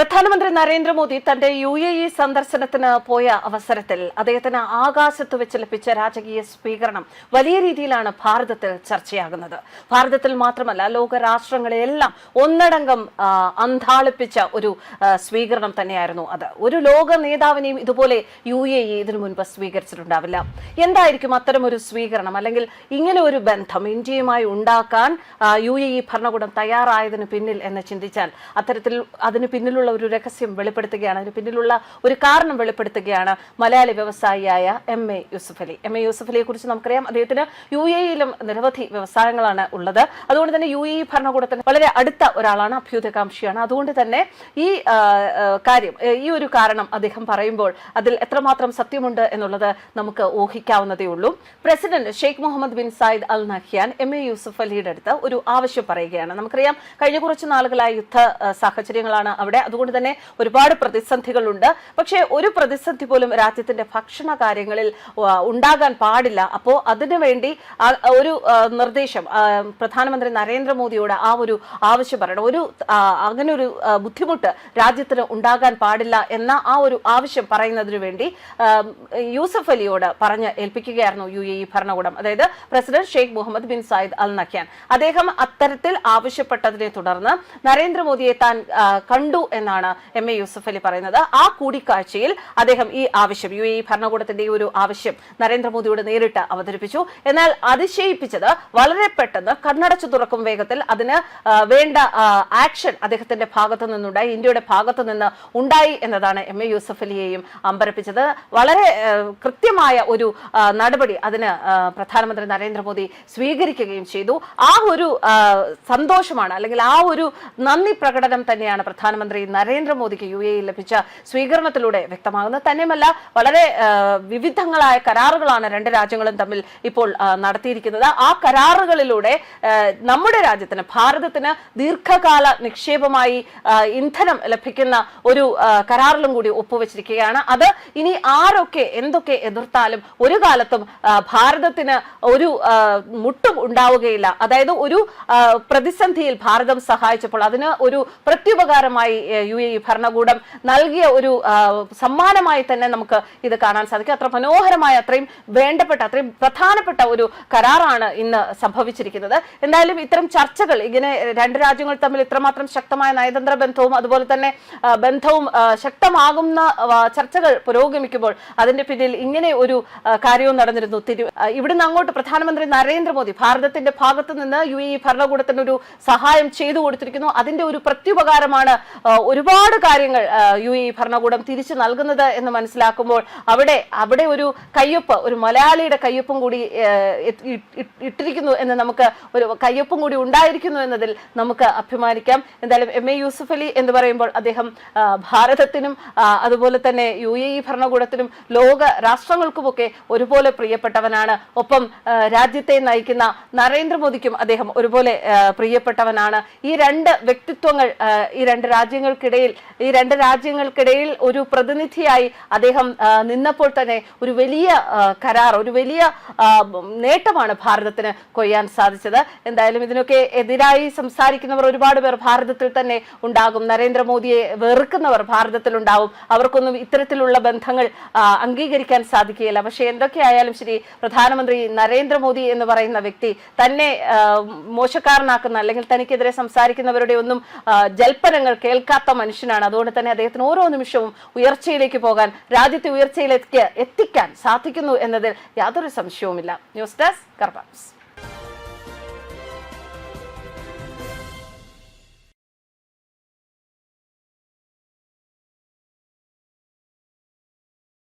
പ്രധാനമന്ത്രി നരേന്ദ്രമോദി തന്റെ UAE സന്ദർശനത്തിന് പോയ അവസരത്തിൽ അദ്ദേഹത്തിന് ആകാശത്ത് വെച്ച് ലഭിച്ച രാജകീയ സ്വീകരണം വലിയ രീതിയിലാണ് ഭാരതത്തിൽ ചർച്ചയാകുന്നത്. ഭാരതത്തിൽ മാത്രമല്ല ലോകരാഷ്ട്രങ്ങളെയെല്ലാം ഒന്നടങ്കം അന്ധാളിപ്പിച്ച ഒരു സ്വീകരണം തന്നെയായിരുന്നു അത്. ഒരു ലോക നേതാവിനെയും ഇതുപോലെ UAE ഇതിനു മുൻപ് സ്വീകരിച്ചിട്ടുണ്ടാവില്ല. എന്തായിരിക്കും അത്തരം ഒരു സ്വീകരണം, അല്ലെങ്കിൽ ഇങ്ങനെ ഒരു ബന്ധം ഇന്ത്യയുമായി ഉണ്ടാക്കാൻ UAE ഭരണകൂടം തയ്യാറായതിനു പിന്നിൽ എന്ന് ചിന്തിച്ചാൽ അത്തരത്തിൽ അതിന് പിന്നിലുള്ള ഒരു രഹസ്യം വെളിപ്പെടുത്തുകയാണ്, അതിന് പിന്നിലുള്ള ഒരു കാരണം വെളിപ്പെടുത്തുകയാണ് മലയാളി വ്യവസായിയായ MA യൂസഫ് അലി. MA യൂസഫ് അലിയെ കുറിച്ച് നമുക്കറിയാം, അദ്ദേഹത്തിന് UAE-യിലും നിരവധി വ്യവസായങ്ങളാണ് ഉള്ളത്. അതുകൊണ്ട് തന്നെ UAE ഭരണകൂടത്തിന് വളരെ അടുത്ത ഒരാളാണ്, അഭ്യുദയകാംക്ഷിയാണ്. അതുകൊണ്ട് തന്നെ ഈ ഒരു കാരണം അദ്ദേഹം പറയുമ്പോൾ അതിൽ എത്രമാത്രം സത്യമുണ്ട് എന്നുള്ളത് നമുക്ക് ഊഹിക്കാവുന്നതേ ഉള്ളൂ. President Sheikh Mohammed bin Zayed Al Nahyan MA Yusuf അലിയുടെ അടുത്ത് ഒരു ആവശ്യം പറയുകയാണ്. നമുക്കറിയാം, കഴിഞ്ഞ കുറച്ച് നാളുകളായി യുദ്ധ സാഹചര്യങ്ങളാണ് അവിടെ. അതുകൊണ്ട് തന്നെ ഒരുപാട് പ്രതിസന്ധികളുണ്ട്. പക്ഷേ ഒരു പ്രതിസന്ധി പോലും രാജ്യത്തിന്റെ ഭക്ഷണ കാര്യങ്ങളിൽ ഉണ്ടാകാൻ പാടില്ല. അപ്പോൾ അതിനുവേണ്ടി ഒരു നിർദ്ദേശം പ്രധാനമന്ത്രി നരേന്ദ്രമോദിയോട് ആ ഒരു ആവശ്യം പറയണം. അങ്ങനെ ഒരു ബുദ്ധിമുട്ട് രാജ്യത്തിന് ഉണ്ടാകാൻ പാടില്ല എന്ന ആ ഒരു ആവശ്യം പറയുന്നതിനു വേണ്ടി യൂസഫ് അലിയോട് പറഞ്ഞ് ഏൽപ്പിക്കുകയായിരുന്നു UAE ഭരണകൂടം, അതായത് president Sheikh Mohammed bin Zayed Al Nahyan. അദ്ദേഹം അത്തരത്തിൽ ആവശ്യപ്പെട്ടതിനെ തുടർന്ന് നരേന്ദ്രമോദിയെ താൻ കണ്ടു എന്നാണ് MA യൂസഫ് അലി പറയുന്നത്. ആ കൂടിക്കാഴ്ചയിൽ അദ്ദേഹം ഈ ആവശ്യം, UAE ഭരണകൂടത്തിന്റെ ഒരു ആവശ്യം നരേന്ദ്രമോദിയോട് നേരിട്ട് അവതരിപ്പിച്ചു. എന്നാൽ അതിശയിപ്പിച്ചത് വളരെ പെട്ടെന്ന് കണ്ണടച്ചു തുറക്കും വേഗത്തിൽ അതിന് വേണ്ട ആക്ഷൻ അദ്ദേഹത്തിന്റെ ഭാഗത്തു നിന്നുണ്ടായി, ഇന്ത്യയുടെ ഭാഗത്തു നിന്ന് ഉണ്ടായി എന്നതാണ് MA യൂസഫ് അലിയെയും അമ്പരപ്പിച്ചത്. വളരെ കൃത്യമായ ഒരു നടപടി അതിന് പ്രധാനമന്ത്രി നരേന്ദ്രമോദി സ്വീകരിക്കുകയും ചെയ്തു. ആ ഒരു സന്തോഷമാണ്, അല്ലെങ്കിൽ ആ ഒരു നന്ദി പ്രകടനം തന്നെയാണ് പ്രധാനമന്ത്രി നരേന്ദ്രമോദിക്ക് UAE ലഭിച്ച സ്വീകരണത്തിലൂടെ വ്യക്തമാകുന്നത്. തന്നെയുമല്ല, വളരെ വിവിധങ്ങളായ കരാറുകളാണ് രണ്ട് രാജ്യങ്ങളും തമ്മിൽ ഇപ്പോൾ നടത്തിയിരിക്കുന്നത്. ആ കരാറുകളിലൂടെ നമ്മുടെ രാജ്യത്തിന്, ഭാരതത്തിന് ദീർഘകാല നിക്ഷേപമായി ഇന്ധനം ലഭിക്കുന്ന ഒരു കരാറിലും കൂടി ഒപ്പുവെച്ചിരിക്കുകയാണ്. അത് ഇനി ആരൊക്കെ എന്തൊക്കെ എതിർത്താലും ഒരു കാലത്തും ഭാരതത്തിന് ഒരു മുട്ടും ഉണ്ടാവുകയില്ല. അതായത് ഒരു പ്രതിസന്ധിയിൽ ഭാരതം സഹായിച്ചപ്പോൾ അതിന് ഒരു പ്രത്യുപകാരമായി UAE ഭരണകൂടം നൽകിയ ഒരു സമ്മാനമായി തന്നെ നമുക്ക് ഇത് കാണാൻ സാധിക്കും. അത്ര മനോഹരമായ, അത്രയും വേണ്ടപ്പെട്ട, അത്രയും പ്രധാനപ്പെട്ട ഒരു കരാറാണ് ഇന്ന് സംഭവിച്ചിരിക്കുന്നത്. എന്തായാലും ഇത്തരം ചർച്ചകൾ, ഇങ്ങനെ രണ്ട് രാജ്യങ്ങൾ തമ്മിൽ ഇത്രമാത്രം ശക്തമായ നയതന്ത്ര ബന്ധവും അതുപോലെ തന്നെ ബന്ധവും ശക്തമാകുന്ന ചർച്ചകൾ പുരോഗമിക്കുമ്പോൾ അതിന്റെ പിന്നിൽ ഇങ്ങനെ ഒരു കാര്യവും നടന്നിരുന്നു. ഇവിടുന്ന് അങ്ങോട്ട് പ്രധാനമന്ത്രി നരേന്ദ്രമോദി ഭാരതത്തിന്റെ ഭാഗത്ത് നിന്ന് UAE ഭരണകൂടത്തിന് ഒരു സഹായം ചെയ്തു കൊടുത്തിരിക്കുന്നു. അതിന്റെ ഒരു പ്രത്യുപകാരമാണ് ഒരുപാട് കാര്യങ്ങൾ UAE ഭരണകൂടം തിരിച്ചു നൽകുന്നത് എന്ന് മനസ്സിലാക്കുമ്പോൾ അവിടെ ഒരു കയ്യൊപ്പ്, ഒരു മലയാളിയുടെ കയ്യൊപ്പും കൂടി ഇട്ടിരിക്കുന്നു എന്ന് നമുക്ക്, ഒരു കയ്യൊപ്പും കൂടി ഉണ്ടായിരിക്കുന്നു എന്നതിൽ നമുക്ക് അഭിമാനിക്കാം. എന്തായാലും MA യൂസഫ് അലി എന്ന് പറയുമ്പോൾ അദ്ദേഹം ഭാരതത്തിനും അതുപോലെ തന്നെ UAE ഭരണകൂടത്തിനും ലോക രാഷ്ട്രങ്ങൾക്കുമൊക്കെ ഒരുപോലെ പ്രിയപ്പെട്ടവനാണ്. ഒപ്പം രാജ്യത്തെ നയിക്കുന്ന നരേന്ദ്രമോദിക്കും അദ്ദേഹം ഒരുപോലെ പ്രിയപ്പെട്ടവനാണ്. ഈ രണ്ട് വ്യക്തിത്വങ്ങൾ ഈ രണ്ട് രാജ്യങ്ങൾക്കിടയിൽ ഒരു പ്രതിനിധിയായി അദ്ദേഹം നിന്നപ്പോൾ തന്നെ ഒരു വലിയ കരാർ, ഒരു വലിയ നേട്ടമാണ് ഭാരതത്തിന് കൊയ്യാൻ സാധിച്ചത്. എന്തായാലും ഇതിനൊക്കെ എതിരായി സംസാരിക്കുന്നവർ ഒരുപാട് പേർ ഭാരതത്തിൽ തന്നെ ഉണ്ടാകും. നരേന്ദ്രമോദിയെ വെറുക്കുന്നവർ ഭാരതത്തിൽ ഉണ്ടാവും. അവർക്കൊന്നും ഇത്തരത്തിലുള്ള ബന്ധങ്ങൾ അംഗീകരിക്കാൻ സാധിക്കുകയില്ല. പക്ഷെ എന്തൊക്കെയായാലും ശരി, പ്രധാനമന്ത്രി നരേന്ദ്രമോദി എന്ന് പറയുന്ന വ്യക്തി തന്നെ മോശക്കാരനാക്കുന്ന, അല്ലെങ്കിൽ തനിക്കെതിരെ സംസാരിക്കുന്നവരുടെ ഒന്നും ജൽപ്പനങ്ങൾ കേൾക്കാത്ത മനുഷ്യനാണ്. അതുകൊണ്ട് തന്നെ അദ്ദേഹത്തിന് ഓരോ നിമിഷവും ഉയർച്ചയിലേക്ക് പോകാൻ, രാജ്യത്തെ ഉയർച്ചയിലേക്ക് എത്തിക്കാൻ സാധിക്കുന്നു എന്നതിൽ യാതൊരു സംശയവുമില്ല. News desk കർബാൻസ്.